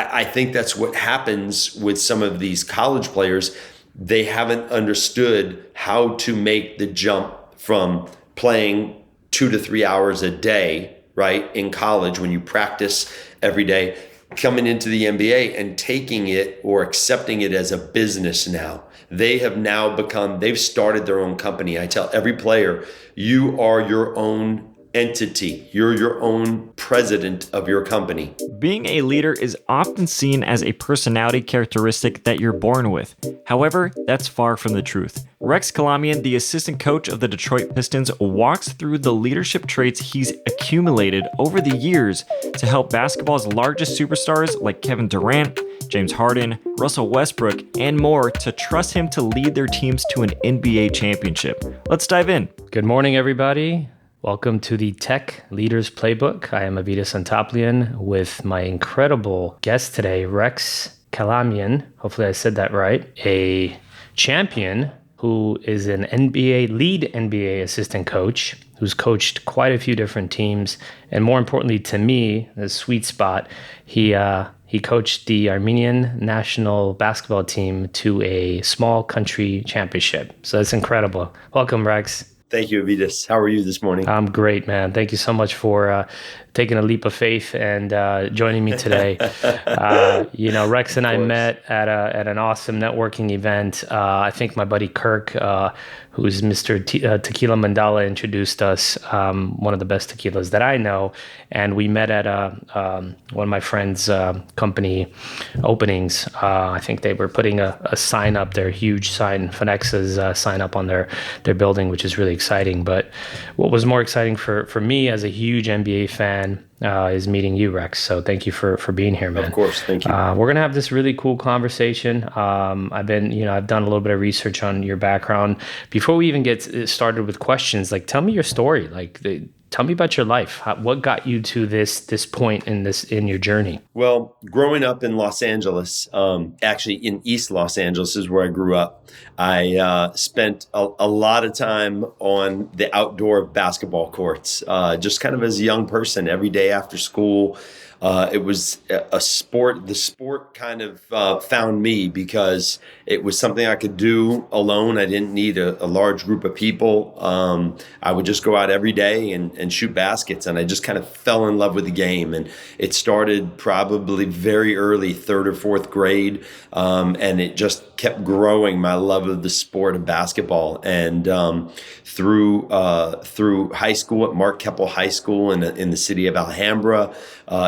I think that's what happens with some of these college players. They haven't understood how to make the jump from playing 2 to 3 hours a day, right, in college when you practice every day, coming into the NBA and taking it or accepting it as a business now. They have now they've started their own company. I tell every player, you are your own entity. You're your own president of your company. Being a leader is often seen as a personality characteristic that you're born with. However, that's far from the truth. Rex Kalamian, the assistant coach of the Detroit Pistons, walks through the leadership traits he's accumulated over the years to help basketball's largest superstars like Kevin Durant, James Harden, Russell Westbrook, and more to trust him to lead their teams to an NBA championship. Let's dive in. Good morning, everybody. Welcome to the Tech Leaders Playbook. I am Avetis Antaplyan with my incredible guest today, Rex Kalamian. Hopefully I said that right. A champion who is an lead NBA assistant coach, who's coached quite a few different teams. And more importantly to me, the sweet spot, he coached the Armenian national basketball team to a small country championship. So that's incredible. Welcome, Rex. Thank you, Avetis. How are you this morning? I'm great, man. Thank you so much for taking a leap of faith and joining me today. Rex and I met at an awesome networking event. I think my buddy Kirk, who's Mr. Tequila Mandala, introduced us, one of the best tequilas that I know. And we met at one of my friend's company openings. I think they were putting a sign up there, huge sign, Phonexa's sign up on their building, which is really exciting. But what was more exciting for me as a huge NBA fan is meeting you, Rex. So thank you for being here, man. Of course, thank you. We're gonna have this really cool conversation. I've done a little bit of research on your background. Before we even get started with questions, tell me your story. Tell me about your life. What got you to this point in your journey? Well, growing up in Los Angeles, actually in East Los Angeles is where I grew up. I spent a lot of time on the outdoor basketball courts, just kind of as a young person, every day after school. It was a sport. The sport kind of found me because it was something I could do alone. I didn't need a large group of people. I would just go out every day and shoot baskets. And I just kind of fell in love with the game. And it started probably very early, 3rd or 4th grade. And it just kept growing, my love of the sport of basketball. And through high school at Mark Keppel High School in the city of Alhambra,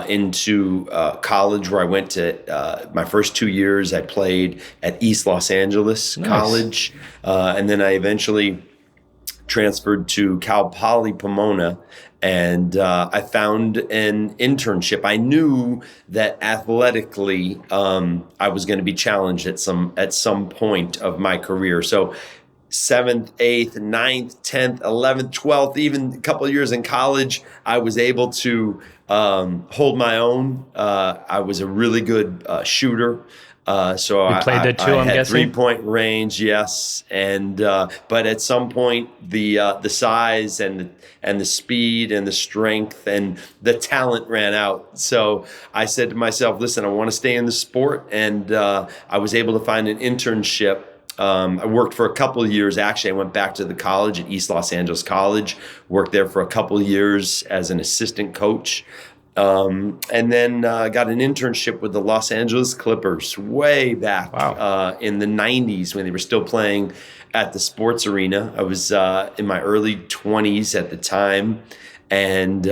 into college, where I went to my first 2 years. I played at East Los Angeles College, and then I eventually transferred to Cal Poly Pomona, and I found an internship. I knew that athletically I was going to be challenged at some point of my career. So 7th, 8th, 9th, 10th, 11th, 12th, even a couple of years in college, I was able to hold my own. I was a really good shooter. So you played the two, I I'm had guessing? 3-point range, yes. And but at some point, the size and the speed and the strength and the talent ran out. So I said to myself, listen, I want to stay in the sport. And I was able to find an internship. I worked for a couple of years. Actually, I went back to the college at East Los Angeles College, worked there for a couple of years as an assistant coach. And then got an internship with the Los Angeles Clippers way back in the 90s when they were still playing at the Sports Arena. I was in my early 20s at the time. And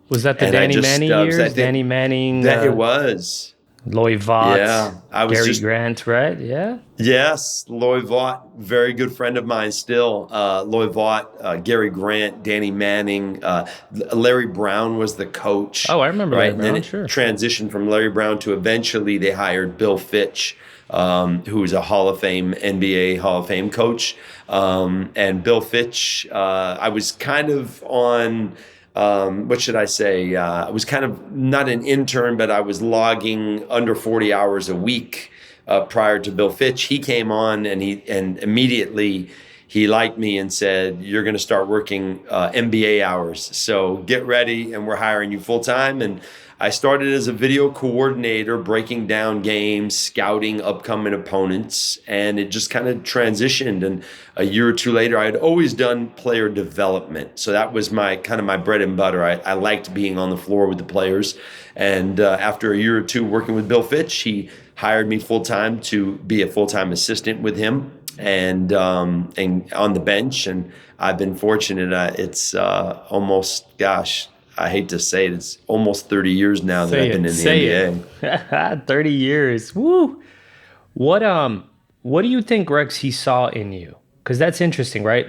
was that the Danny Manning years? Danny Manning? It was. Loy Vaught, Gary just, Grant, right? Yeah. Yes, Loy Vaught, very good friend of mine still. Loy Vaught, Gary Grant, Danny Manning, Larry Brown was the coach. Oh, I remember Larry Brown, and then sure. It transitioned from Larry Brown to eventually they hired Bill Fitch, who was a NBA Hall of Fame coach. And Bill Fitch, I was kind of on... what should I say? I was kind of not an intern, but I was logging under 40 hours a week prior to Bill Fitch. He came on and immediately he liked me and said, you're going to start working NBA hours. So get ready and we're hiring you full time. And I started as a video coordinator, breaking down games, scouting upcoming opponents, and it just kind of transitioned. And a year or two later, I had always done player development. So that was my bread and butter. I liked being on the floor with the players. And after a year or two working with Bill Fitch, he hired me full-time to be a full-time assistant with him and on the bench. And I've been fortunate. It's almost, gosh, I hate to say it, it's almost 30 years now that I've been in the NBA. 30 years. Woo. What do you think, Rex, he saw in you? Because that's interesting, right?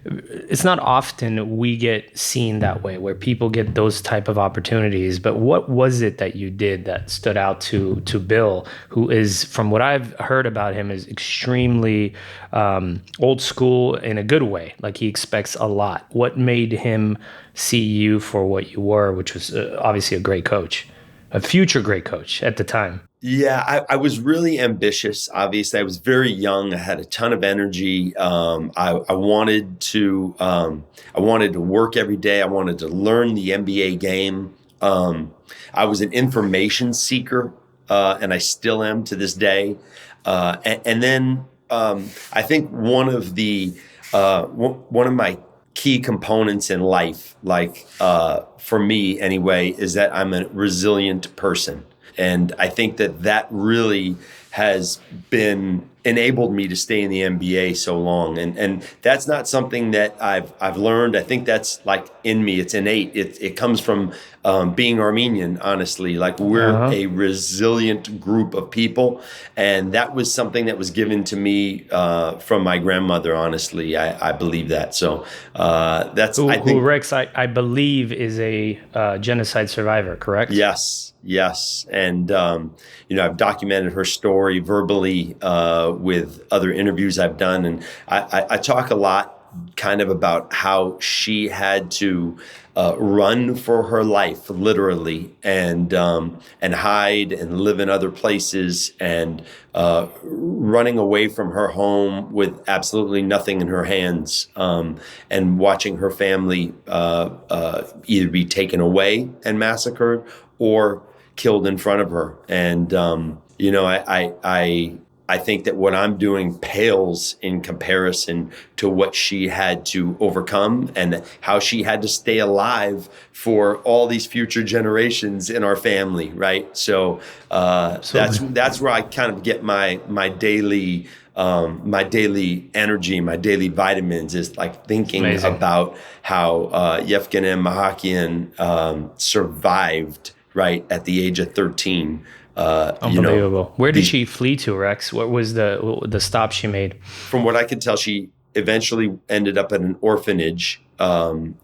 It's not often we get seen that way, where people get those type of opportunities. But what was it that you did that stood out to Bill, who is, from what I've heard about him, is extremely old school in a good way? Like, he expects a lot. What made him see you for what you were, which was obviously a great coach, a future great coach at the time? Yeah, I was really ambitious. Obviously, I was very young. I had a ton of energy. I wanted to work every day. I wanted to learn the NBA game. I was an information seeker, and I still am to this day. And then I think one of my key components in life, like for me anyway, is that I'm a resilient person. And I think that really has been enabled me to stay in the NBA so long. And that's not something that I've learned. I think that's like in me. It's innate. It comes from being Armenian, honestly. Like, we're a resilient group of people. And that was something that was given to me from my grandmother, honestly. I believe that. So that's, who Rex, I believe, is a genocide survivor, correct? Yes. And, I've documented her story verbally with other interviews I've done. And I talk a lot kind of about how she had to run for her life, literally, and hide and live in other places, and running away from her home with absolutely nothing in her hands, and watching her family either be taken away and massacred or killed in front of her. And, I think that what I'm doing pales in comparison to what she had to overcome, and how she had to stay alive for all these future generations in our family, right? So that's where I kind of get my daily energy, my daily vitamins, is like thinking about how Yevgeny Mahakian survived, right, at the age of 13. Unbelievable. Where did she flee to, Rex? What was the stop she made? From what I could tell, she eventually ended up at an orphanage for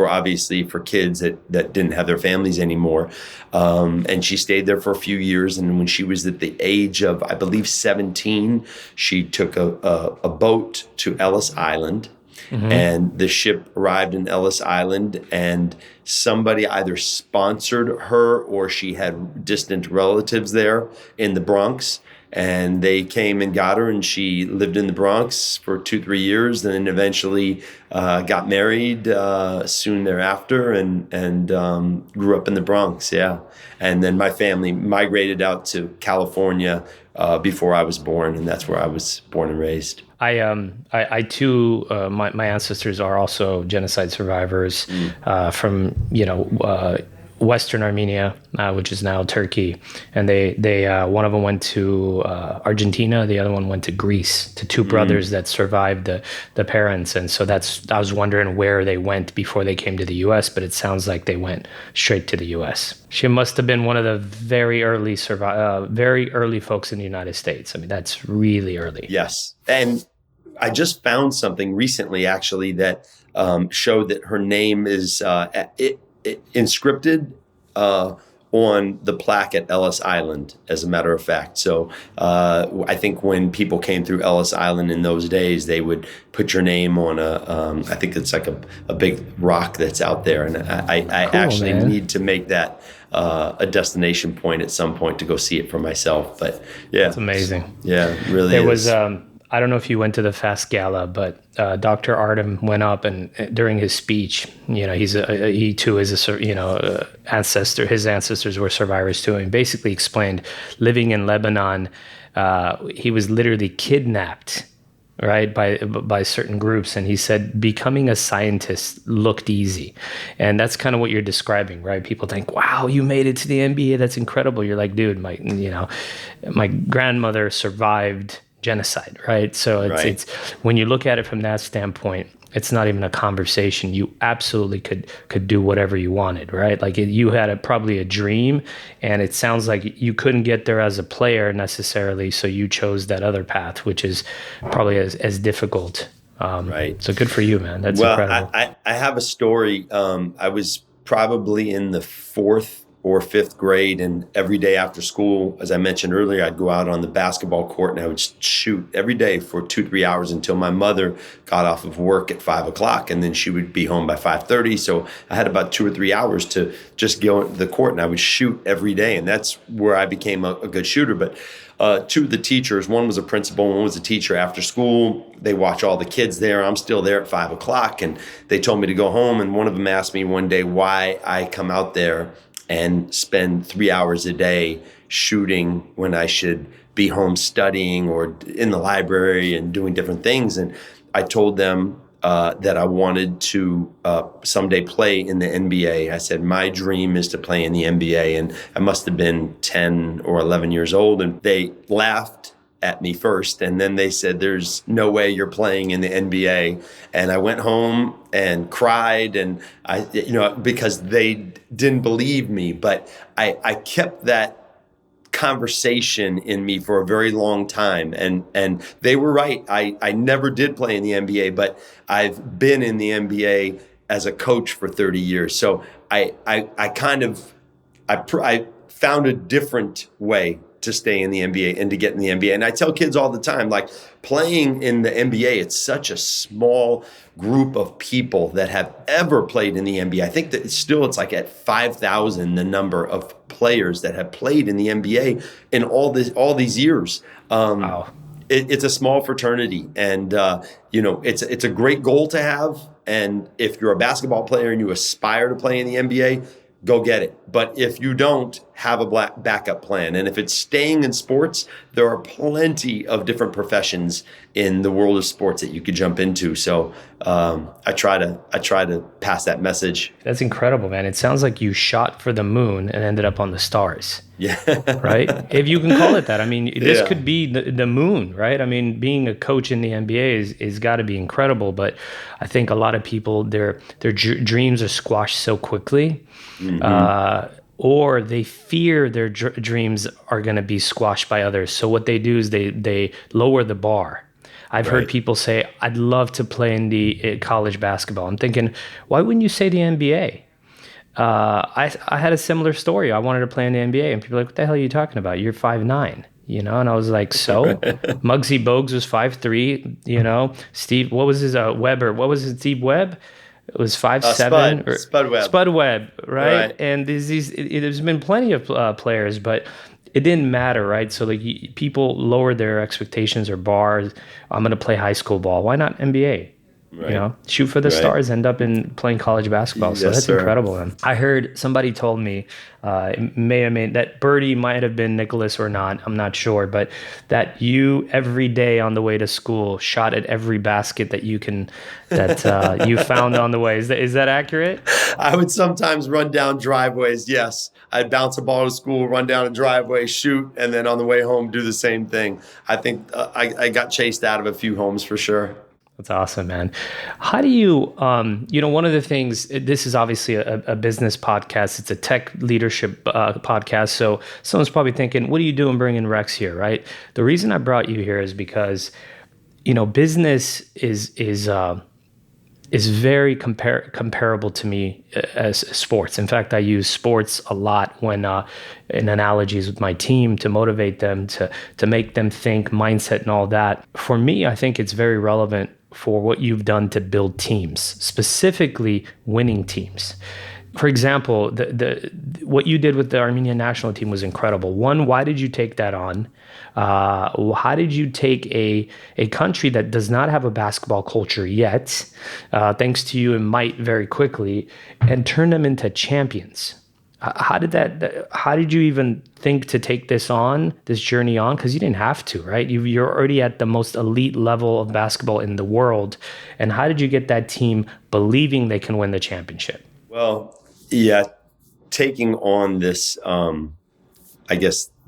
obviously for kids that didn't have their families anymore. And she stayed there for a few years. And when she was at the age of, I believe, 17, she took a boat to Ellis Island. Mm-hmm. And the ship arrived in Ellis Island, and somebody either sponsored her or she had distant relatives there in the Bronx. And they came and got her, and she lived in the Bronx for 2-3 years, and then eventually got married soon thereafter, and grew up in the Bronx. Yeah. And then my family migrated out to California before I was born, and that's where I was born and raised. I too, my ancestors are also genocide survivors from Western Armenia, which is now Turkey, and they one of them went to Argentina, the other one went to Greece, to two brothers that survived the parents. And so I was wondering where they went before they came to the U.S., but it sounds like they went straight to the U.S. She must have been one of the very early folks in the United States. I mean, that's really early. Yes, and I just found something recently, actually, that showed that her name is inscripted on the plaque at Ellis Island, as a matter of fact. So I think when people came through Ellis Island in those days, they would put your name on I think it's like a big rock that's out there. And I cool, actually need to make that a destination point at some point to go see it for myself. But yeah. It's amazing. Yeah, really There is. was... I don't know if you went to the Fast Gala, but Dr. Artem went up and during his speech, he too is ancestor. His ancestors were survivors too, and basically explained living in Lebanon. He was literally kidnapped, right, by certain groups, and he said becoming a scientist looked easy, and that's kind of what you're describing, right? People think, wow, you made it to the NBA, that's incredible. You're like, dude, my grandmother survived genocide, right? So it's when you look at it from that standpoint, it's not even a conversation. You absolutely could do whatever you wanted, right? Like you had probably a dream, and it sounds like you couldn't get there as a player necessarily, so you chose that other path, which is probably as difficult. Right. So good for you, man. That's incredible. I have a story. I was probably in the 4th or 5th grade, and every day after school, as I mentioned earlier, I'd go out on the basketball court and I would shoot every day for 2-3 hours until my mother got off of work at 5 o'clock, and then she would be home by 5:30. So I had about 2 or 3 hours to just go to the court, and I would shoot every day, and that's where I became a good shooter. But two of the teachers, one was a principal, one was a teacher after school. They watch all the kids there. I'm still there at 5 o'clock, and they told me to go home. And one of them asked me one day why I come out there and spend 3 hours a day shooting when I should be home studying or in the library and doing different things. And I told them that I wanted to someday play in the NBA. I said, my dream is to play in the NBA. And I must have been 10 or 11 years old. And they laughed at me first, and then they said, there's no way you're playing in the NBA. And I went home and cried, and because they didn't believe me, but I kept that conversation in me for a very long time, and they were right. I never did play in the NBA, but I've been in the NBA as a coach for 30 years. So I found a different way to stay in the NBA and to get in the NBA. And I tell kids all the time, like, playing in the NBA, it's such a small group of people that have ever played in the NBA. I think that it's like at 5,000, the number of players that have played in the NBA in all these years. Wow. It's a small fraternity, and it's a great goal to have. And if you're a basketball player and you aspire to play in the NBA, go get it. But if you don't, have a backup plan. And if it's staying in sports, there are plenty of different professions in the world of sports that you could jump into. So I try to pass that message. That's incredible, man. It sounds like you shot for the moon and ended up on the stars. Yeah. Right? If you can call it that. I mean, this could be the moon, right? I mean, being a coach in the NBA is got to be incredible. But I think a lot of people, their dreams are squashed so quickly. Mm-hmm. Or they fear their dreams are going to be squashed by others. So what they do is they lower the bar. I've heard people say, I'd love to play in the college basketball. I'm thinking, why wouldn't you say the NBA? I had a similar story. I wanted to play in the NBA, and people were like, what the hell are you talking about? You're 5'9", and I was like, so? Muggsy Bogues was 5'3", Steve, what was his Webber? What was his Steve Webb? It was 5'7". Spud Webb. Spud Webb, right? And there's been plenty of players, but it didn't matter, right? So like people lowered their expectations or bars. I'm going to play high school ball. Why not NBA? Right. Shoot for the stars, end up in playing college basketball. So that's incredible, man. I heard somebody told me, that Birdie might have been Nicholas or not, I'm not sure, but that you every day on the way to school shot at every basket that you found on the way. Is that accurate? I would sometimes run down driveways. Yes, I'd bounce a ball to school, run down a driveway, shoot, and then on the way home do the same thing. I think I got chased out of a few homes for sure. That's awesome, man. How do you, one of the things, this is obviously a business podcast. It's a tech leadership podcast. So someone's probably thinking, what are you doing bringing Rex here, right? The reason I brought you here is because, business is very comparable to me as sports. In fact, I use sports a lot when in analogies with my team to motivate them, to make them think, mindset and all that. For me, I think it's very relevant for what you've done to build teams, specifically winning teams. for example, the what you did with the Armenian national team was incredible. One, why did you take that on? How did you take a country that does not have a basketball culture yet, thanks to you, it might very quickly, and turn them into champions? How did you even think to take this journey on? Because you didn't have to, right? You're already at the most elite level of basketball in the world. And how did you get that team believing they can win the championship? Well, yeah, taking on this,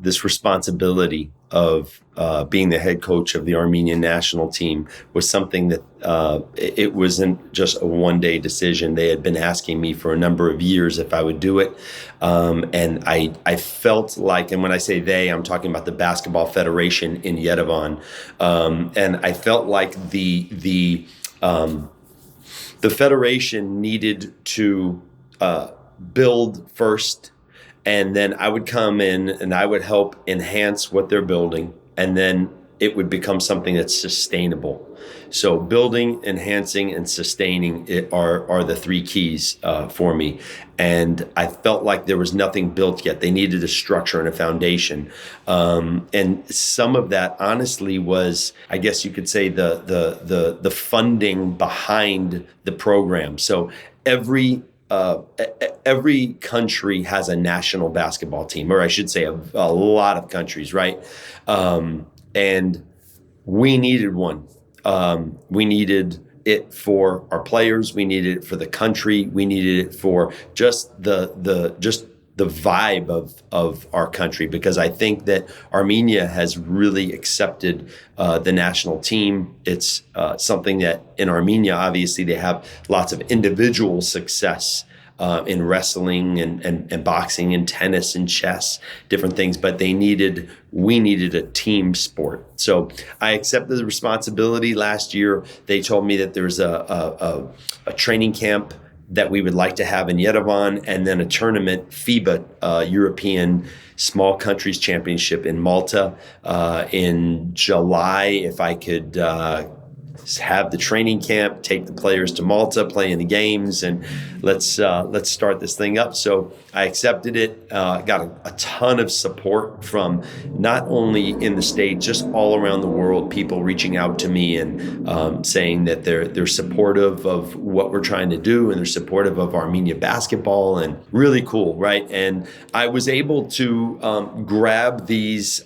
this responsibility of being the head coach of the Armenian national team was something that it wasn't just a one-day decision. They had been asking me for a number of years if I would do it. And I felt like, and when I say they, I'm talking about the Basketball Federation in Yerevan. And I felt like the federation needed to build first, and then I would come in and I would help enhance what they're building, and then it would become something that's sustainable. So building, enhancing, and sustaining are the three keys for me. And I felt like there was nothing built yet. They needed a structure and a foundation. And some of that, honestly, was, I guess you could say, the funding behind the program. So every country has a national basketball team, or I should say a lot of countries, right? And we needed one. We needed it for our players. We needed it for the country. We needed it for just the vibe of our country, because I think that Armenia has really accepted the national team. It's something that in Armenia, obviously, they have lots of individual success in wrestling and boxing and tennis and chess, different things, but we needed a team sport. So I accepted the responsibility last year. They told me that there's a training camp that we would like to have in Yerevan, and then a tournament, FIBA, European Small Countries Championship in Malta in July. If I could have the training camp, take the players to Malta, play in the games, and let's start this thing up. So I accepted it. Got a ton of support from not only in the States, just all around the world. People reaching out to me and saying that they're supportive of what we're trying to do, and they're supportive of Armenia basketball, and really cool, right? And I was able to grab these.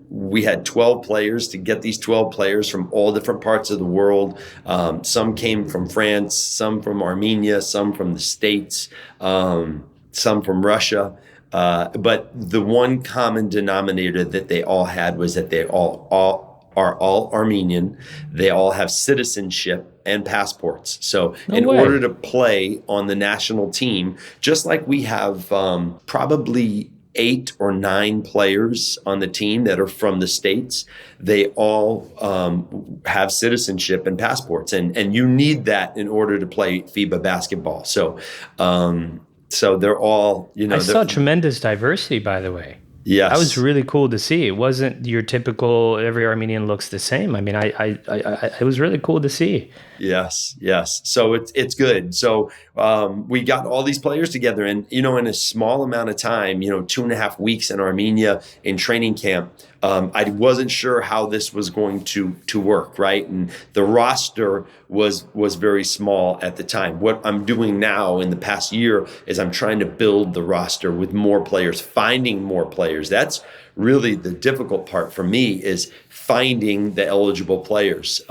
We had 12 players. To get these 12 players from all different parts of the world. Some came from France, some from Armenia, some from the States, some from Russia. But the one common denominator that they all had was that they all are all Armenian. They all have citizenship and passports. So in order to play on the national team, just like we have probably 8 or 9 players on the team that are from the States, they all have citizenship and passports, and you need that in order to play FIBA basketball. So they're all, I saw tremendous diversity, by the way. Yes. That was really cool to see. It wasn't your typical every Armenian looks the same. I mean, it was really cool to see. Yes. So it's good. So we got all these players together, and in a small amount of time, 2.5 weeks in Armenia in training camp. I wasn't sure how this was going to work, right? And the roster was very small at the time. What I'm doing now in the past year is I'm trying to build the roster with more players, finding more players. That's really the difficult part for me, is finding the eligible players.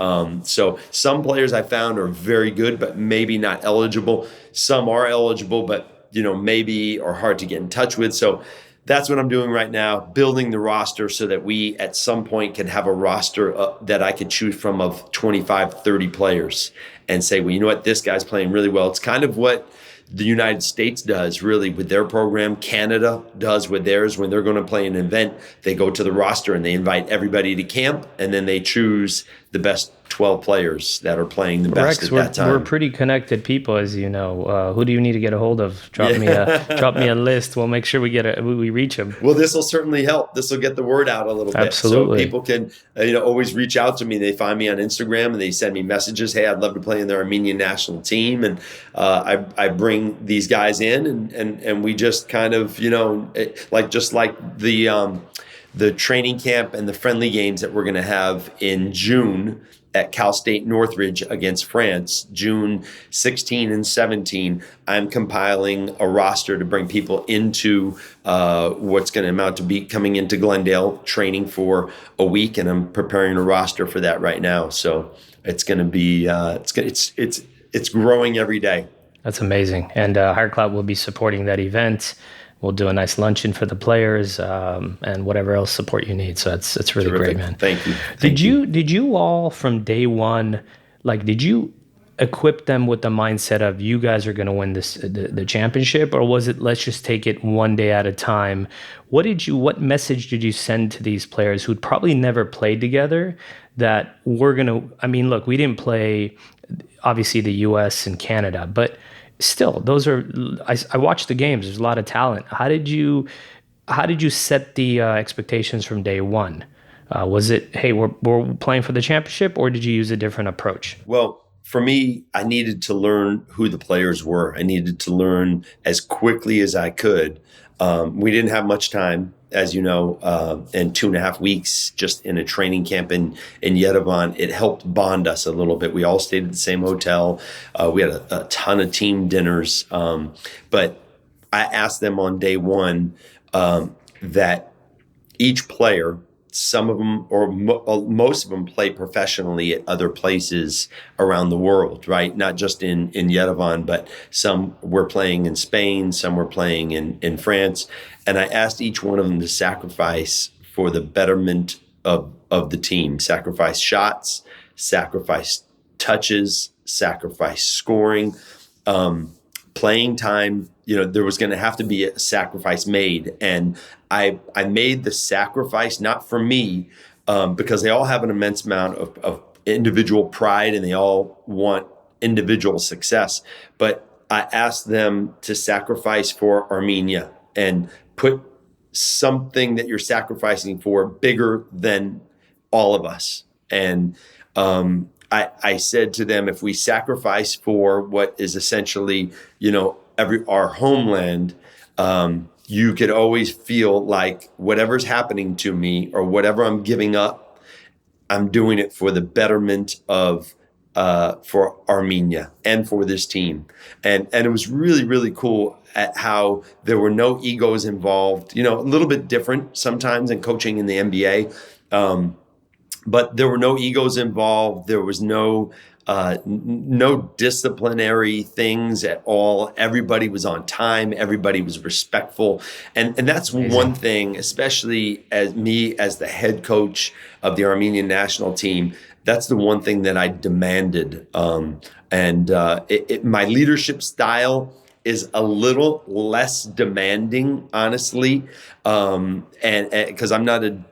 So some players I found are very good, but maybe not eligible. Some are eligible, but maybe are hard to get in touch with. So that's what I'm doing right now, building the roster so that we at some point can have a roster that I could choose from of 25, 30 players and say, well, you know what, this guy's playing really well. It's kind of what the United States does really with their program. Canada does with theirs. When they're going to play an event, they go to the roster and they invite everybody to camp, and then they choose the best 12 players that are playing the best Rex, at that time. we're pretty connected people, as you know. Who do you need to get a hold of? Drop me a list. We'll make sure we reach them. Well, this will certainly help. This will get the word out a little bit. Absolutely. So people can, always reach out to me. They find me on Instagram and they send me messages. Hey, I'd love to play in the Armenian national team. And I bring these guys in and we just kind of, just like the training camp and the friendly games that we're going to have in June at Cal State Northridge against France, June 16 and 17, I'm compiling a roster to bring people into what's going to amount to be coming into Glendale, training for a week, and I'm preparing a roster for that right now. So it's going to be it's growing every day. That's amazing. And Higher Clout will be supporting that event. We'll do a nice luncheon for the players and whatever else support you need. So that's really Terrific. great, man. Thank you. Did you all from day one, did you equip them with the mindset of you guys are going to win the championship, or was it let's just take it one day at a time? What message did you send to these players who'd probably never played together that we're going to? I mean, look, we didn't play obviously the U.S. and Canada, but still, I watched the games. There's a lot of talent. How did you set the expectations from day one? Was it, hey, we're playing for the championship, or did you use a different approach? Well, for me, I needed to learn who the players were. I needed to learn as quickly as I could. We didn't have much time, as you know, and 2.5 weeks just in a training camp in Yerevan. It helped bond us a little bit. We all stayed at the same hotel. We had a ton of team dinners. But I asked them on day one that each player, some of them or most of them play professionally at other places around the world, right? Not just in Yerevan, but some were playing in Spain, some were playing in France. And I asked each one of them to sacrifice for the betterment of the team, sacrifice shots, sacrifice touches, sacrifice scoring, playing time. There was going to have to be a sacrifice made. And I made the sacrifice, not for me, because they all have an immense amount of individual pride and they all want individual success. But I asked them to sacrifice for Armenia and put something that you're sacrificing for bigger than all of us. And I said to them, if we sacrifice for what is essentially, our homeland, you could always feel like whatever's happening to me or whatever I'm giving up, I'm doing it for the betterment of for Armenia and for this team. And it was really, really cool at how there were no egos involved, a little bit different sometimes in coaching in the NBA. But there were no egos involved. There was no disciplinary things at all. Everybody was on time. Everybody was respectful. And that's amazing. One thing, especially as me as the head coach of the Armenian national team, that's the one thing that I demanded. My leadership style is a little less demanding, honestly. And because I'm not a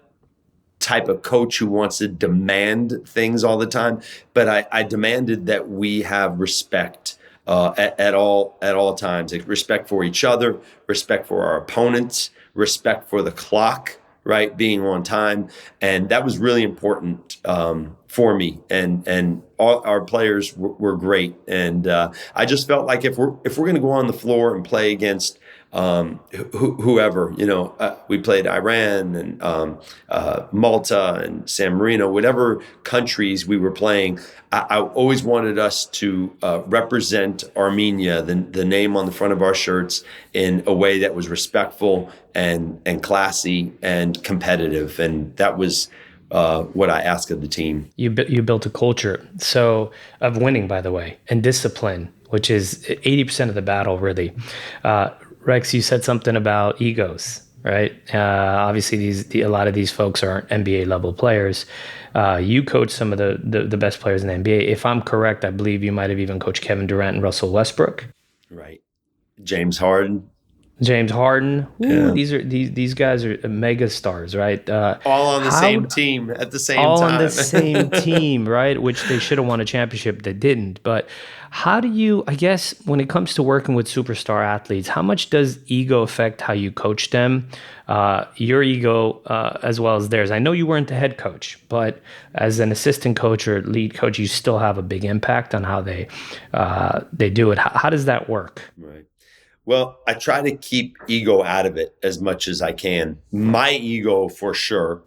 type of coach who wants to demand things all the time, but I demanded that we have respect at all times, like respect for each other, respect for our opponents, respect for the clock, right, being on time, and that was really important for me. And all our players were great, and I just felt like if we're going to go on the floor and play against whoever, we played Iran and Malta and San Marino, whatever countries we were playing. I always wanted us to represent Armenia, the name on the front of our shirts, in a way that was respectful and classy and competitive. And that was what I asked of the team. You built a culture of winning, by the way, and discipline, which is 80% of the battle, really. Rex, you said something about egos, right? Obviously, a lot of these folks aren't NBA level players. You coach some of the best players in the NBA. If I'm correct, I believe you might have even coached Kevin Durant and Russell Westbrook. Right. James Harden. James Harden. Ooh, Yeah. these guys are mega stars, right? All on the how same team at the same all time. on the same team, right? Which they should have won a championship, they didn't. But how do you, I guess, when it comes to working with superstar athletes, how much does ego affect how you coach them? Your ego as well as theirs. I know you weren't the head coach, but as an assistant coach or lead coach, you still have a big impact on how they do it. How does that work? Right. Well, I try to keep ego out of it as much as I can. My ego for sure.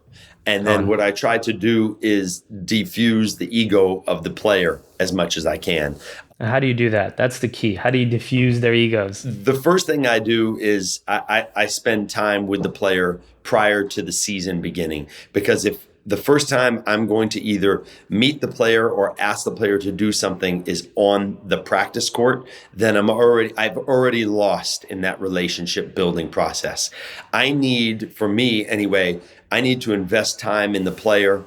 And then what I try to do is diffuse the ego of the player as much as I can. How do you do that? That's the key. How do you diffuse their egos? The first thing I do is I spend time with the player prior to the season beginning, because if the first time I'm going to either meet the player or ask the player to do something is on the practice court, then I've already lost in that relationship building process. For me anyway, I need to invest time in the player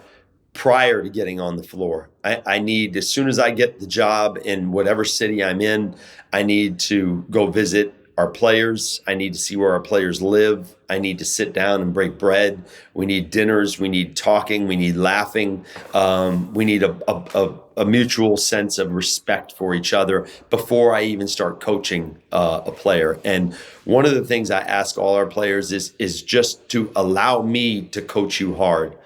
prior to getting on the floor. I need, as soon as I get the job in whatever city I'm in, I need to go visit our players. I need to see where our players live. I need to sit down and break bread. We need dinners. We need talking. We need laughing. We need a mutual sense of respect for each other before I even start coaching a player. And one of the things I ask all our players is just to allow me to coach you hard.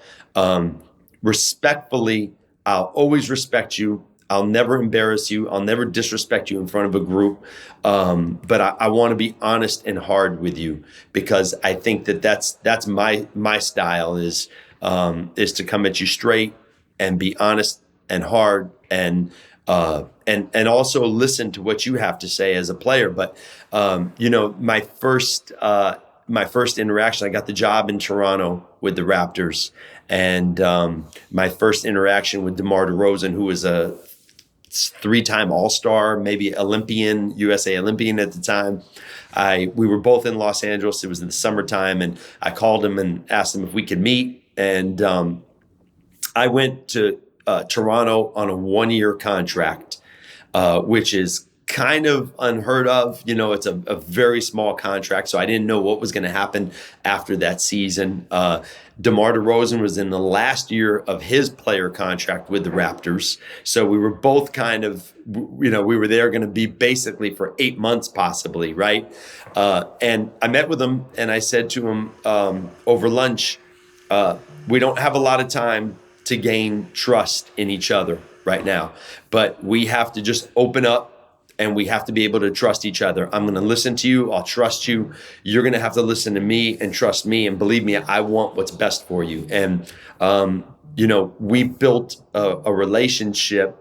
Respectfully, I'll always respect you. I'll never embarrass you. I'll never disrespect you in front of a group. But I want to be honest and hard with you, because I think that's my style is to come at you straight and be honest and hard and also listen to what you have to say as a player. But my first interaction, I got the job in Toronto with the Raptors, and my first interaction with DeMar DeRozan, who was a 3-time All-Star, maybe Olympian, USA Olympian at the time. We were both in Los Angeles. It was in the summertime, and I called him and asked him if we could meet. And I went to Toronto on a 1-year contract, which is kind of unheard of. It's a very small contract, so I didn't know what was going to happen after that season. DeMar DeRozan was in the last year of his player contract with the Raptors, so we were both kind of, we were there going to be basically for 8 months possibly, right? And I met with him, and I said to him over lunch, we don't have a lot of time to gain trust in each other right now, but we have to just open up. And we have to be able to trust each other. I'm going to listen to you. I'll trust you. You're going to have to listen to me and trust me. And believe me, I want what's best for you. And, we built a relationship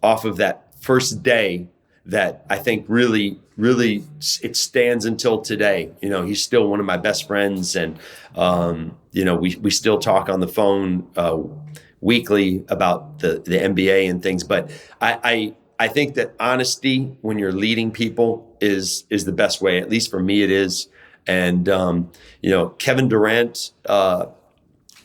off of that first day that I think really, really it stands until today. He's still one of my best friends. And, we still talk on the phone weekly about the NBA and things. But I think that honesty when you're leading people is the best way. At least for me, it is. And Kevin Durant,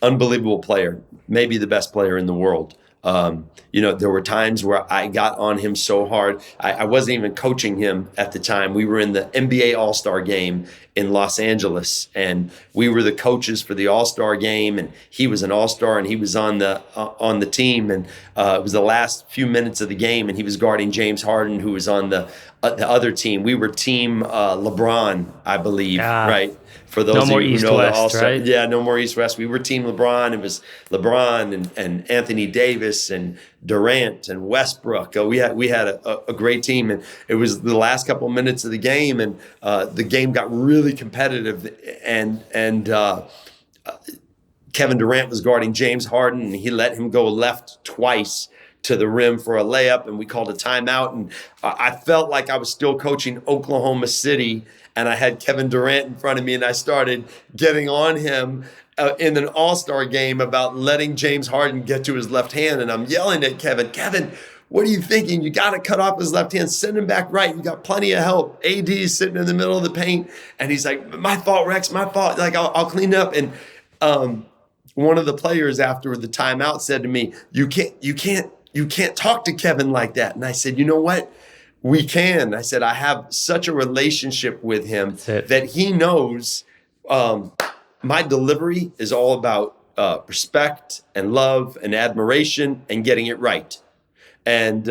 unbelievable player, maybe the best player in the world. There were times where I got on him so hard. I wasn't even coaching him at the time. We were in the NBA All-Star game in Los Angeles, and we were the coaches for the All-Star game, and he was an All-Star, and he was on the team, and it was the last few minutes of the game, and he was guarding James Harden, who was on the other team. We were team LeBron, I believe, right? For those no of you who know the All-Star, right? Yeah, no more East-West. We were team LeBron. It was LeBron and Anthony Davis and Durant and Westbrook. We had a great team, and it was the last couple of minutes of the game, and the game got really competitive, and Kevin Durant was guarding James Harden, and he let him go left twice to the rim for a layup, and we called a timeout, and I felt like I was still coaching Oklahoma City, and I had Kevin Durant in front of me, and I started getting on him in an All-Star game about letting James Harden get to his left hand, and I'm yelling at Kevin, what are you thinking? You got to cut off his left hand, send him back right. You got plenty of help. AD's sitting in the middle of the paint, and he's like, my fault, Rex, my fault. Like, I'll clean it up. And one of the players after the timeout said to me, you can't talk to Kevin like that. And I said, you know what? We can. I said, I have such a relationship with him that he knows my delivery is all about respect and love and admiration and getting it right. And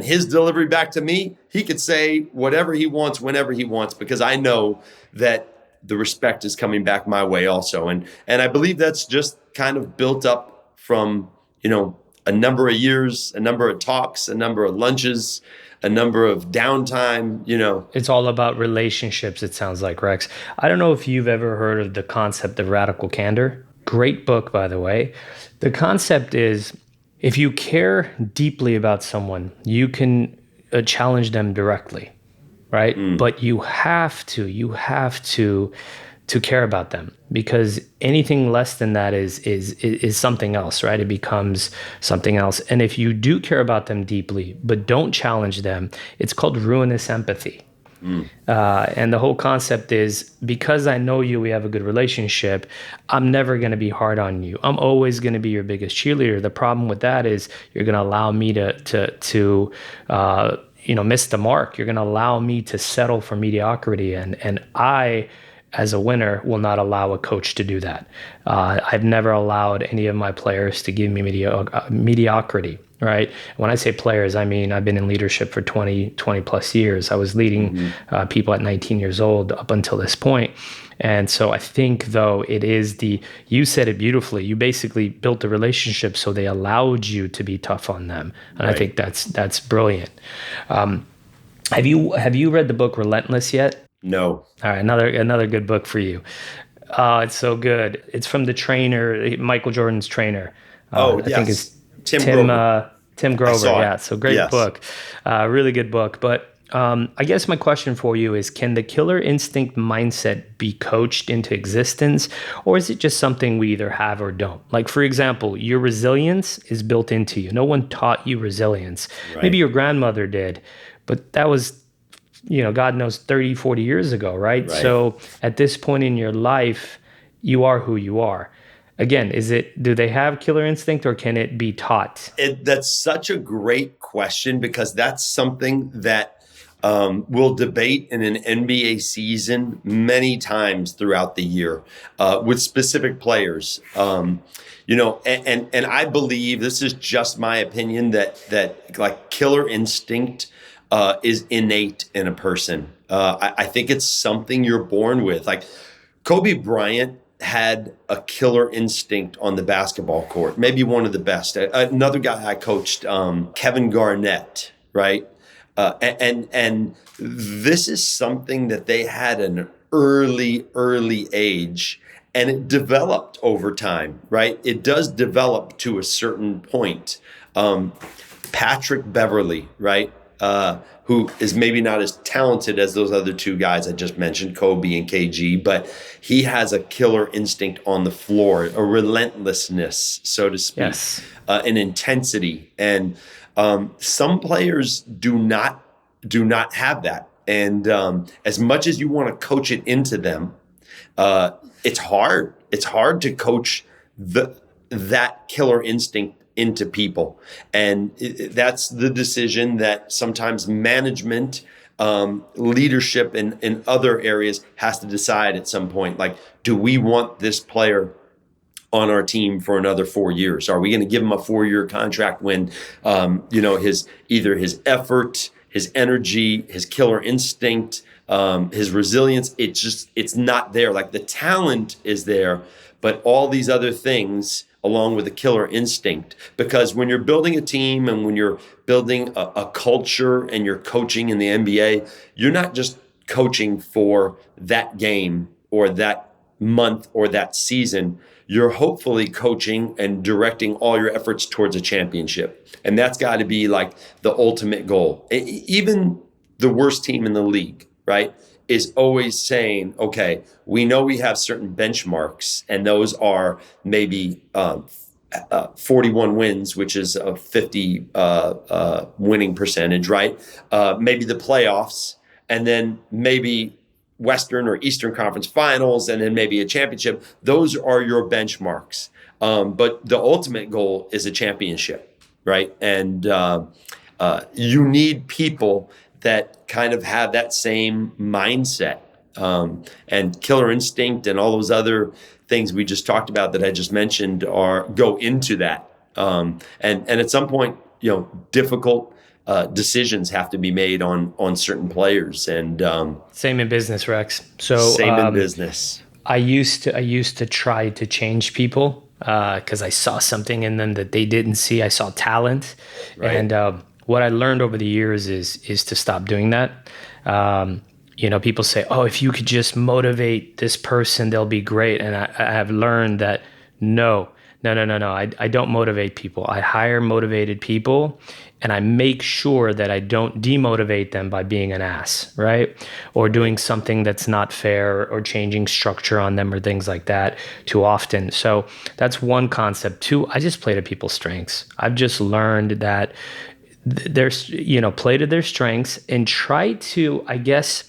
his delivery back to me, he could say whatever he wants, whenever he wants, because I know that the respect is coming back my way also. And I believe that's just kind of built up from, a number of years, a number of talks, a number of lunches, a number of downtime, It's all about relationships, it sounds like, Rex. I don't know if you've ever heard of the concept of radical candor. Great book, by the way. The concept is, if you care deeply about someone, you can challenge them directly, right? But you have to care about them, because anything less than that is something else, right? It becomes something else. And if you do care about them deeply, but don't challenge them, it's called ruinous empathy. And the whole concept is, because I know you, we have a good relationship, I'm never going to be hard on you. I'm always going to be your biggest cheerleader. The problem with that is you're going to allow me to miss the mark. You're going to allow me to settle for mediocrity. And I, as a winner, will not allow a coach to do that. I've never allowed any of my players to give me mediocrity. Right. When I say players, I mean, I've been in leadership for 20 plus years. I was leading people at 19 years old up until this point. And so I think, though, it is you said it beautifully. You basically built a relationship so they allowed you to be tough on them. And right. I think that's brilliant. Have you read the book Relentless yet? No. All right. Another good book for you. It's so good. It's from the trainer, Michael Jordan's trainer. I think it's Tim Grover. Yeah. So great book. Really good book. But I guess my question for you is, can the killer instinct mindset be coached into existence, or is it just something we either have or don't? Like, for example, your resilience is built into you. No one taught you resilience. Right. Maybe your grandmother did, but that was, God knows, 30, 40 years ago, right? So at this point in your life, you are who you are. Again, do they have killer instinct, or can it be taught? That's such a great question, because that's something that we'll debate in an NBA season many times throughout the year with specific players. And I believe, this is just my opinion, that like killer instinct is innate in a person. I think it's something you're born with. Like Kobe Bryant had a killer instinct on the basketball court, maybe one of the best. Another guy I coached, Kevin Garnett, right? And this is something that they had an early age, and it developed over time, right? It does develop to a certain point. Patrick Beverley, right? Who is maybe not as talented as those other two guys I just mentioned, Kobe and KG, but he has a killer instinct on the floor, a relentlessness, so to speak, an intensity. And some players do not have that. And as much as you want to coach it into them, it's hard. It's hard to coach that killer instinct into people. And that's the decision that sometimes management, leadership in other areas has to decide at some point. Like, do we want this player on our team for another 4 years? Are we going to give him a 4-year contract when, either his effort, his energy, his killer instinct, his resilience, it's not there. Like, the talent is there, but all these other things along with a killer instinct. Because when you're building a team and when you're building a culture and you're coaching in the NBA, you're not just coaching for that game or that month or that season. You're hopefully coaching and directing all your efforts towards a championship. And that's got to be like the ultimate goal. Even the worst team in the league, right, is always saying, okay, we know we have certain benchmarks, and those are maybe 41 wins, which is a 50 winning percentage, right? Maybe the playoffs, and then maybe Western or Eastern Conference Finals, and then maybe a championship. Those are your benchmarks. But the ultimate goal is a championship, right? And you need people that kind of have that same mindset. And Killer Instinct and all those other things we just talked about that I just mentioned go into that. And at some point, difficult decisions have to be made on certain players. And same in business, Rex. So same in business. I used to try to change people because I saw something in them that they didn't see. I saw talent, Right. and what I learned over the years is to stop doing that. People say, "Oh, if you could just motivate this person, they'll be great." And I have learned that no. I don't motivate people. I hire motivated people, and I make sure that I don't demotivate them by being an ass, right? Or doing something that's not fair, or changing structure on them, or things like that too often. So that's one concept. Two, I just play to people's strengths. I've just learned that there's, play to their strengths and try to, I guess,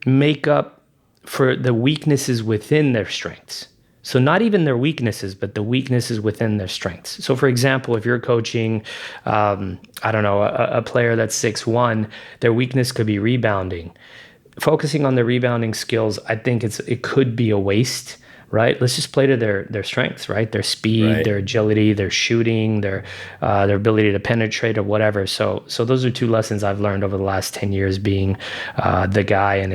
make up for the weaknesses within their strengths. So not even their weaknesses, but the weaknesses within their strengths. So for example, if you're coaching, a player that's 6'1", their weakness could be rebounding. Focusing on the rebounding skills, I think it could be a waste, right? Let's just play to their strengths, right? Their speed, Right. their agility, their shooting, their ability to penetrate or whatever. So those are two lessons I've learned over the last 10 years being the guy, and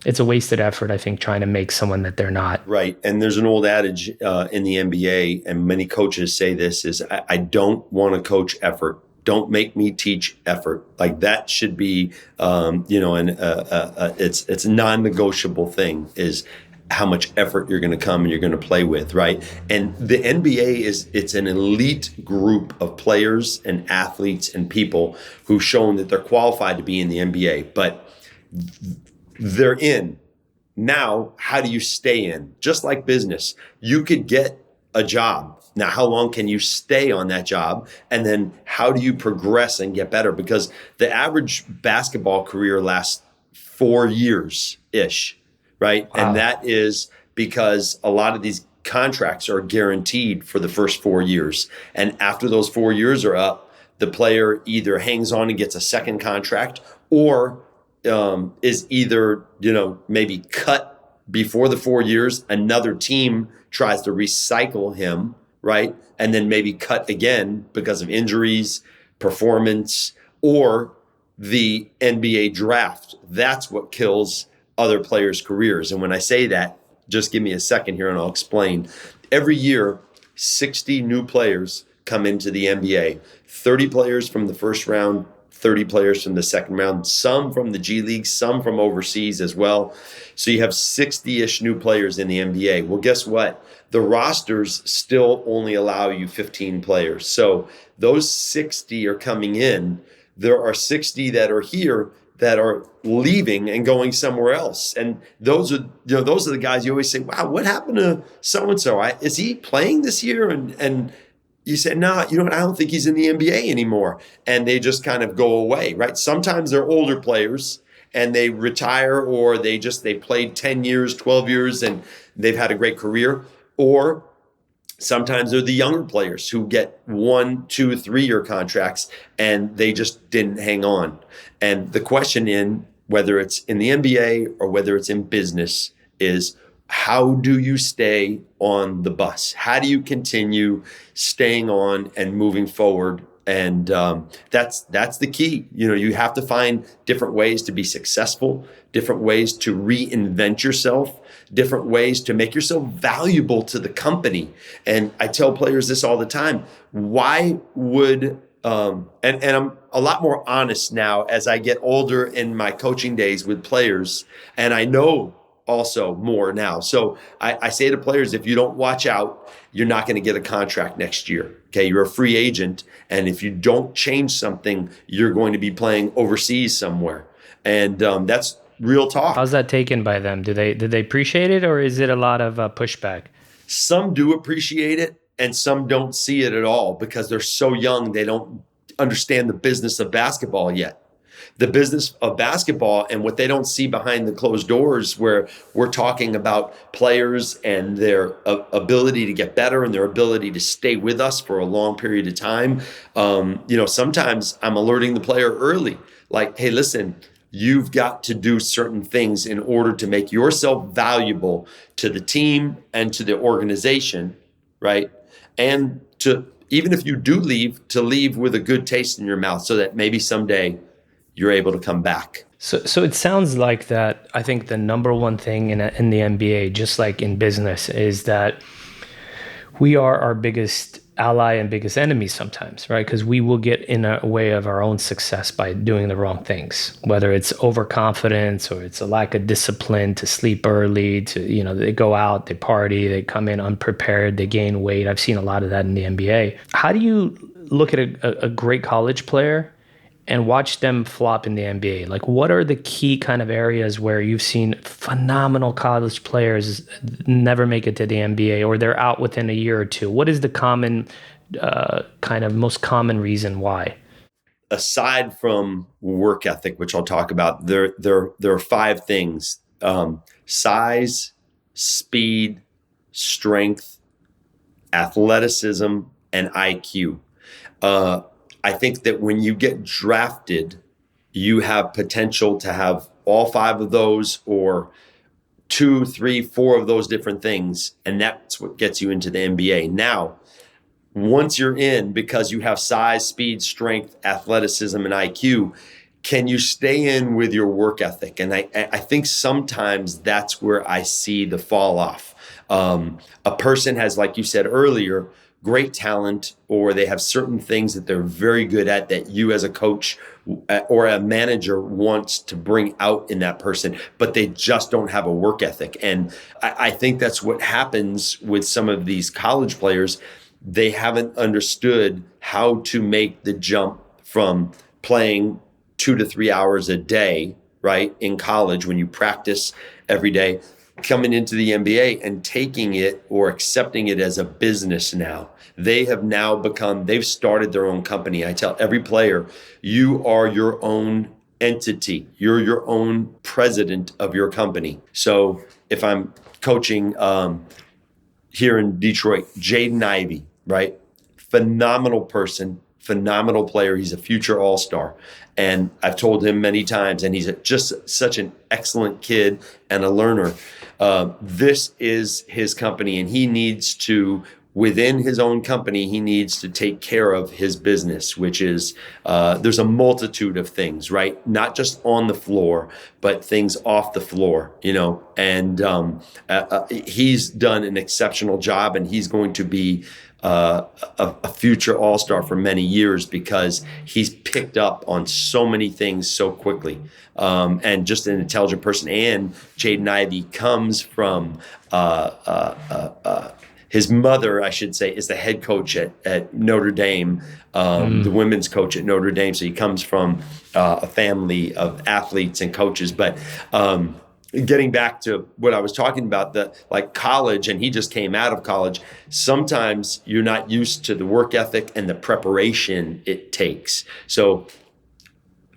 it's a wasted effort, I think, trying to make someone that they're not. Right. And there's an old adage in the NBA, and many coaches say this, is I don't want to coach effort. Don't make me teach effort. Like that should be, it's a non-negotiable thing, is how much effort you're going to come and you're going to play with, right? And the NBA it's an elite group of players and athletes and people who've shown that they're qualified to be in the NBA, but they're in. Now, how do you stay in? Just like business, you could get a job. Now, how long can you stay on that job? And then how do you progress and get better? Because the average basketball career lasts 4 years-ish, right? Wow. And that is because a lot of these contracts are guaranteed for the first 4 years. And after those 4 years are up, the player either hangs on and gets a second contract, or is either, maybe cut before the 4 years, another team tries to recycle him, right? And then maybe cut again because of injuries, performance, or the NBA draft. That's what kills other players' careers. And when I say that, just give me a second here and I'll explain. Every year, 60 new players come into the NBA, 30 players from the first round, 30 players from the second round, some from the G League, some from overseas as well. So you have 60-ish new players in the NBA. Well, guess what? The rosters still only allow you 15 players. So those 60 are coming in. There are 60 that are here that are leaving and going somewhere else. And those are the guys you always say, wow, what happened to so-and-so? Is he playing this year? And you say, no, I don't think he's in the NBA anymore. And they just kind of go away, right? Sometimes they're older players and they retire, or they played 10 years, 12 years, and they've had a great career. Or sometimes they're the younger players who get 1, 2, 3-year contracts and they just didn't hang on. And the question, whether it's in the NBA or whether it's in business, is how do you stay on the bus? How do you continue staying on and moving forward? And that's the key. You have to find different ways to be successful, different ways to reinvent yourself, different ways to make yourself valuable to the company. And I tell players this all the time. Why would and I'm a lot more honest now as I get older in my coaching days with players, and I know also more now. So I say to players, if you don't watch out, you're not going to get a contract next year. Okay, you're a free agent, and if you don't change something, you're going to be playing overseas somewhere. And that's real talk. How's that taken by them? Do they appreciate it, or is it a lot of pushback? Some do appreciate it, and some don't see it at all because they're so young, they don't understand the business of basketball yet. the business of basketball and what they don't see behind the closed doors, where we're talking about players and their ability to get better and their ability to stay with us for a long period of time. Sometimes I'm alerting the player early, like, hey, listen, you've got to do certain things in order to make yourself valuable to the team and to the organization, right? And to, even if you do leave, to leave with a good taste in your mouth so that maybe someday you're able to come back. So it sounds like that. I think the number one thing in the NBA, just like in business, is that we are our biggest ally and biggest enemy sometimes, right? Because we will get in a way of our own success by doing the wrong things, whether it's overconfidence or it's a lack of discipline, to sleep early, to, they go out, they party, they come in unprepared, they gain weight. I've seen a lot of that in the NBA. How do you look at a great college player and watch them flop in the NBA? Like, what are the key kind of areas where you've seen phenomenal college players never make it to the NBA, or they're out within a year or two? What is the common, most common reason why? Aside from work ethic, which I'll talk about, there are 5 things: size, speed, strength, athleticism, and IQ. I think that when you get drafted, you have potential to have all 5 of those, or 2, 3, 4 of those different things. And that's what gets you into the NBA. Now, once you're in, because you have size, speed, strength, athleticism, and IQ, can you stay in with your work ethic? And I think sometimes that's where I see the fall off. A person has, like you said earlier, great talent, or they have certain things that they're very good at that you as a coach or a manager wants to bring out in that person, but they just don't have a work ethic. And I think that's what happens with some of these college players. They haven't understood how to make the jump from playing 2 to 3 hours a day, right, in college when you practice every day, coming into the NBA and taking it or accepting it as a business now. They have now they've started their own company. I tell every player, you are your own entity. You're your own president of your company. So if I'm coaching here in Detroit, Jaden Ivey, right? Phenomenal person, phenomenal player. He's a future all-star. And I've told him many times, and he's just such an excellent kid and a learner. This is his company, and he needs to, within his own company, he needs to take care of his business, which is, there's a multitude of things, right? Not just on the floor, but things off the floor, and he's done an exceptional job, and he's going to be a future all-star for many years because he's picked up on so many things so quickly, and just an intelligent person. And Jaden Ivey comes from his mother, I should say, is the head coach at Notre Dame, the women's coach at Notre Dame. So he comes from a family of athletes and coaches. But getting back to what I was talking about, like college, and he just came out of college, sometimes you're not used to the work ethic and the preparation it takes. So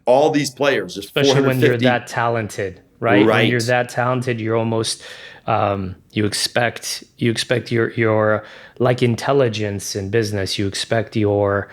all these players, especially when you're that talented, right? When you're that talented, you're almost you expect your like intelligence in business. You expect your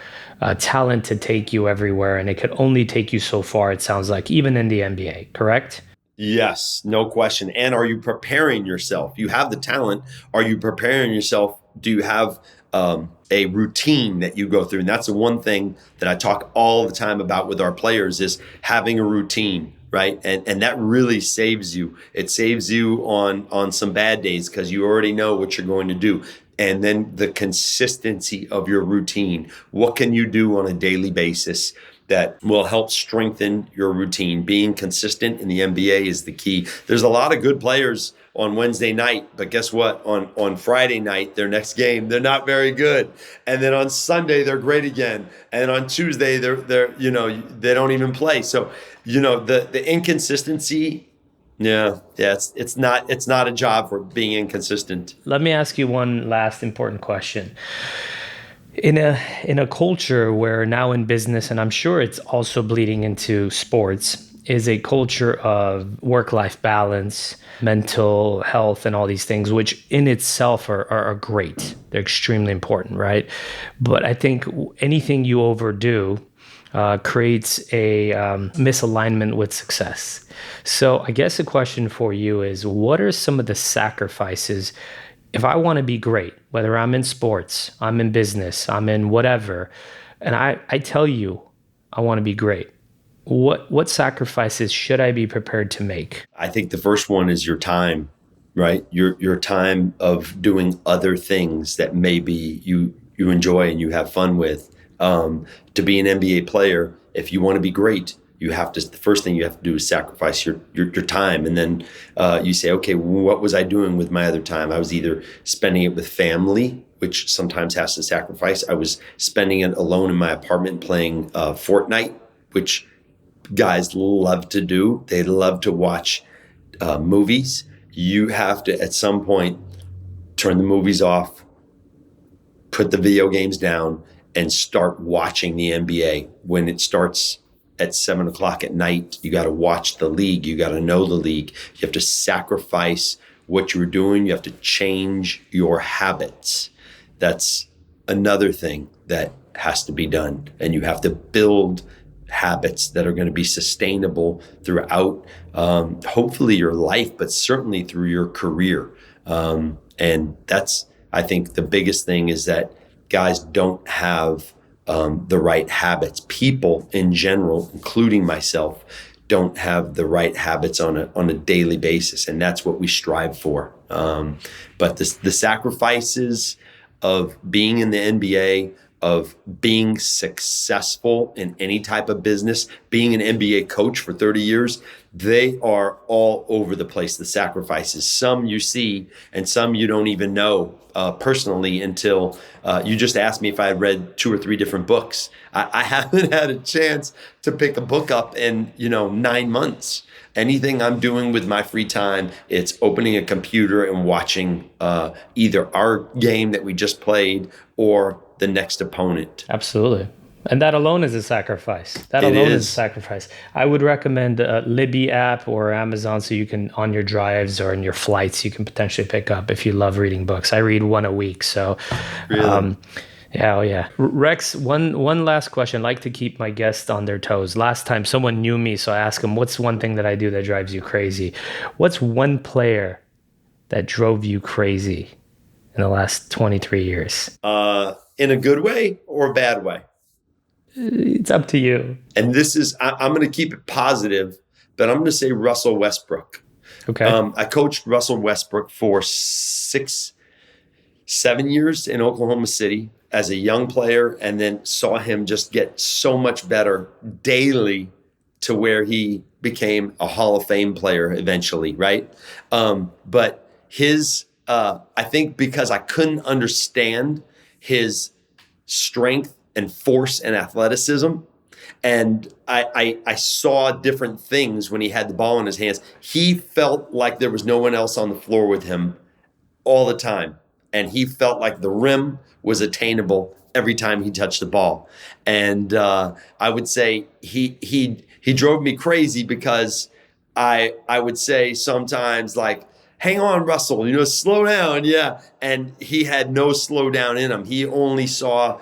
talent to take you everywhere, and it could only take you so far. It sounds like, even in the NBA, correct? Yes, no question. And are you preparing yourself? You have the talent. Are you preparing yourself? Do you have a routine that you go through? And that's the one thing that I talk all the time about with our players, is having a routine, right? And that really saves you. It saves you on some bad days because you already know what you're going to do. And then the consistency of your routine. What can you do on a daily basis that will help strengthen your routine? Being consistent in the NBA is the key. There's a lot of good players on Wednesday night, but guess what? On Friday night, their next game, they're not very good. And then on Sunday, they're great again. And on Tuesday, they're they don't even play. So, the inconsistency, it's not a job for being inconsistent. Let me ask you one last important question. In a culture where now in business, and I'm sure it's also bleeding into sports, is a culture of work-life balance, mental health, and all these things, which in itself are great. They're extremely important, right? But I think anything you overdo creates a misalignment with success. So I guess the question for you is, what are some of the sacrifices if I want to be great, whether I'm in sports, I'm in business, I'm in whatever, and I tell you I want to be great, what sacrifices should I be prepared to make? I think the first one is your time, right? Your time of doing other things that maybe you enjoy and you have fun with. To be an NBA player, if you want to be great, the first thing you have to do is sacrifice your time. And then you say, okay, what was I doing with my other time? I was either spending it with family, which sometimes has to sacrifice. I was spending it alone in my apartment playing Fortnite, which guys love to do. They love to watch movies. You have to, at some point, turn the movies off, put the video games down, and start watching the NBA. When it starts at 7 o'clock at night, you got to watch the league. You got to know the league. You have to sacrifice what you're doing. You have to change your habits. That's another thing that has to be done. And you have to build habits that are going to be sustainable throughout, hopefully your life, but certainly through your career. And that's, I think, the biggest thing is that guys don't have the right habits. People in general, including myself, don't have the right habits on a daily basis, and that's what we strive for. But the sacrifices of being in the NBA, of being successful in any type of business, being an NBA coach for 30 years, they are all over the place, the sacrifices. Some you see and some you don't even know personally until you just asked me if I had read 2 or 3 different books. I haven't had a chance to pick a book up in 9 months. Anything I'm doing with my free time, it's opening a computer and watching either our game that we just played or the next opponent. Absolutely. And that alone is a sacrifice. That alone is a sacrifice. I would recommend a Libby app or Amazon, so you can, on your drives or in your flights, you can potentially pick up if you love reading books. I read 1 a week. So, really? Yeah. Rex, one last question. I like to keep my guests on their toes. Last time someone knew me, so I asked them, what's one thing that I do that drives you crazy? What's one player that drove you crazy in the last 23 years? In a good way or a bad way? It's up to you. And this is, I'm going to keep it positive, but I'm going to say Russell Westbrook. Okay. I coached Russell Westbrook for 6-7 years in Oklahoma City as a young player, and then saw him just get so much better daily to where he became a Hall of Fame player eventually, right? But his, I think because I couldn't understand his strength and force and athleticism, and I saw different things when he had the ball in his hands. He felt like there was no one else on the floor with him all the time. And he felt like the rim was attainable every time he touched the ball. And I would say he drove me crazy because I would say sometimes, like, hang on, Russell, slow down. Yeah. And he had no slow down in him. He only saw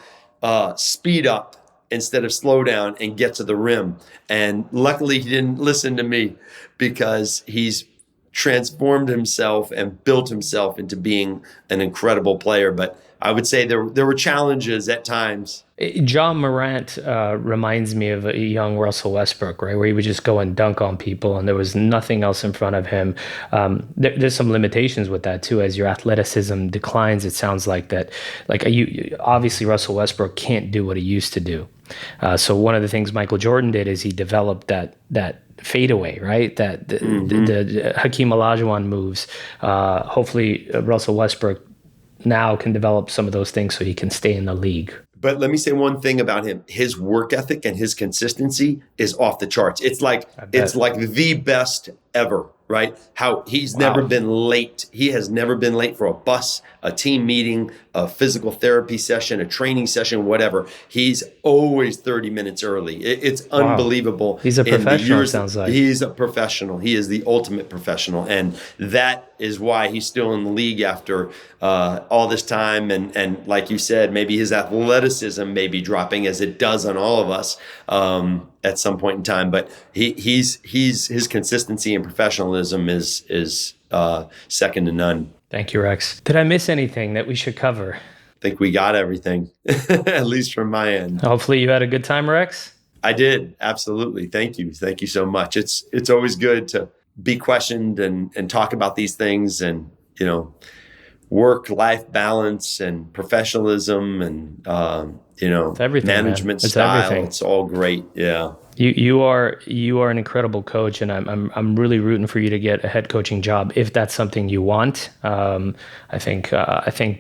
speed up instead of slow down and get to the rim. And luckily he didn't listen to me, because he's transformed himself and built himself into being an incredible player. But I would say there were challenges at times. John Morant reminds me of a young Russell Westbrook, right? Where he would just go and dunk on people and there was nothing else in front of him. There's some limitations with that too. As your athleticism declines, it sounds like that. Like obviously Russell Westbrook can't do what he used to do. So one of the things Michael Jordan did is he developed that fadeaway, right? That the Hakeem Olajuwon moves. Hopefully Russell Westbrook now can develop some of those things so he can stay in the league. But let me say one thing about him. His work ethic and his consistency is off the charts. It's like the best ever. right? How he's never been late. He has never been late for a bus, a team meeting, a physical therapy session, a training session, whatever. He's always 30 minutes early. It's unbelievable. He's a professional, it sounds like. He's a professional. He is the ultimate professional. And that is why he's still in the league after all this time. And like you said, maybe his athleticism may be dropping, as it does on all of us at some point in time. But his consistency and professionalism is second to none. Thank you, Rex. Did I miss anything that we should cover? I think we got everything, at least from my end. Hopefully you had a good time, Rex. I did. Absolutely. Thank you. Thank you so much. It's always good to be questioned and talk about these things, and, work-life balance and professionalism and, it's everything, management style. Everything. It's all great. Yeah. You are an incredible coach, and I'm really rooting for you to get a head coaching job if that's something you want. I think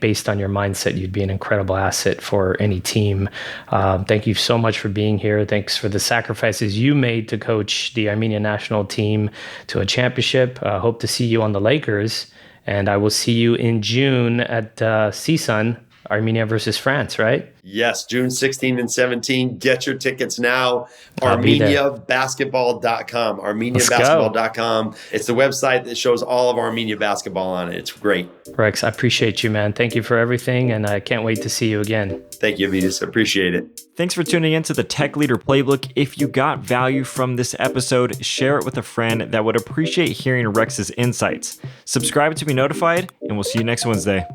based on your mindset, you'd be an incredible asset for any team. Thank you so much for being here. Thanks for the sacrifices you made to coach the Armenian national team to a championship. Hope to see you on the Lakers, and I will see you in June at CSUN. Armenia versus France, right? Yes, June 16 and 17. Get your tickets now. ArmeniaBasketball.com. ArmeniaBasketball.com. It's the website that shows all of Armenia basketball on it. It's great. Rex, I appreciate you, man. Thank you for everything, and I can't wait to see you again. Thank you, Avetis. Appreciate it. Thanks for tuning in to the Tech Leader Playbook. If you got value from this episode, share it with a friend that would appreciate hearing Rex's insights. Subscribe to be notified, and we'll see you next Wednesday.